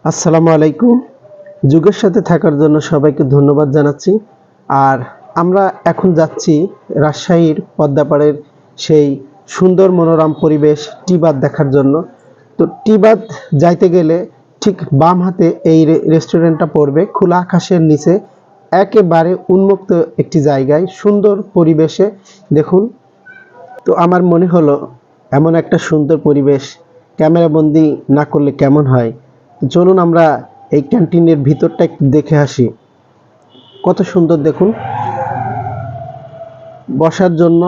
আসসালামু আলাইকুম। যুগের সাথে থাকার জন্য সবাইকে ধন্যবাদ জানাচ্ছি। আর আমরা এখন যাচ্ছি রাজশাহীর পদ্মাপাড়ের সেই সুন্দর মনোরম পরিবেশ টিবাদ দেখার জন্য। তো টিবাদ যাইতে গেলে ঠিক বাম হাতে এই রেস্টুরেন্টটা পড়বে, খোলা আকাশের নিচে একেবারে উন্মুক্ত একটি জায়গায় সুন্দর পরিবেশে। দেখুন, তো আমার মনে হলো এমন একটা সুন্দর পরিবেশ ক্যামেরাবন্দি না করলে কেমন হয়। চলুন আমরা এই ক্যান্টিনের ভিতরটা একটু দেখে আসি। কত সুন্দর দেখুন, বসার জন্য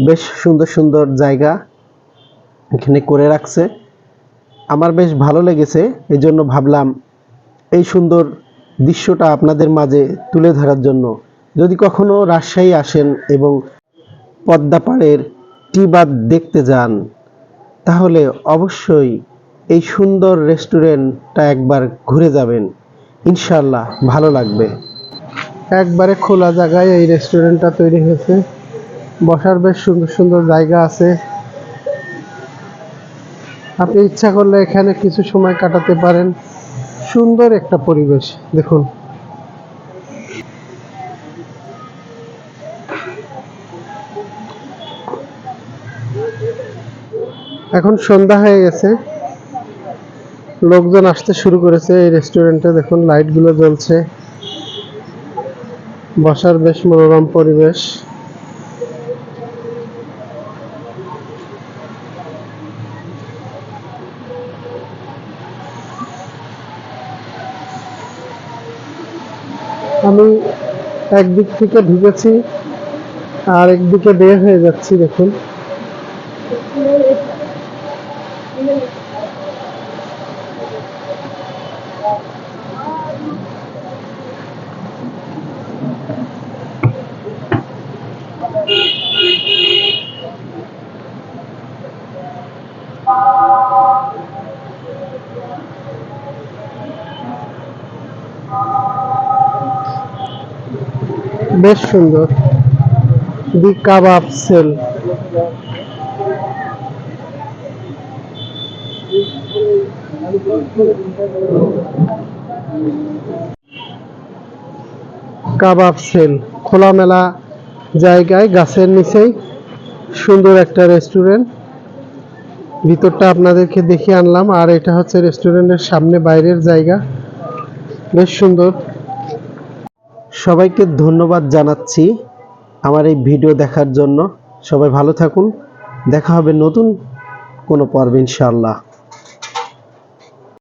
বেশ সুন্দর সুন্দর জায়গা এখানে করে রাখছে। আমার বেশ ভালো লেগেছে, এই জন্য ভাবলাম এই সুন্দর দৃশ্যটা আপনাদের মাঝে তুলে ধরার জন্য। যদি কখনো রাজশাহী আসেন এবং পদ্মাপাড়ের টিবাদ দেখতে যান, তাহলে অবশ্যই এই সুন্দর রেস্টুরেন্টটা একবার ঘুরে যাবেন, ইনশাল্লাহ ভালো লাগবে। একবারে খোলা জায়গায় এই রেস্টুরেন্টটা তৈরি হয়েছে, বসার বেশ সুন্দর সুন্দর জায়গা আছে। আপনি ইচ্ছা করলে এখানে কিছু সময় কাটাতে পারেন। সুন্দর একটা পরিবেশ দেখুন। এখন সন্ধ্যা হয়ে গেছে, লোকজন আসতে শুরু করেছে এই রেস্টুরেন্টে। দেখুন লাইটগুলো জ্বলছে, বসার বেশ মনোরম পরিবেশ। আমি একদিক থেকে ঢুকেছি আর একদিকে বের হয়ে যাচ্ছি। দেখুন, বেশ সুন্দর। দি কাবাব সেল। কাবাব সেল খোলামেলা জায়গায় গাছের নিচেই সুন্দর একটা রেস্টুরেন্ট। ভিতরটা আপনাদেরকে দেখিয়ে আনলাম, আর এটা হচ্ছে রেস্টুরেন্টের সামনে বাইরের জায়গা, বেশ সুন্দর। সবাইকে ধন্যবাদ জানাচ্ছি আমার এই ভিডিও দেখার জন্য। সবাই ভালো থাকুন, দেখা হবে নতুন কোনো পর্বে ইনশাআল্লাহ।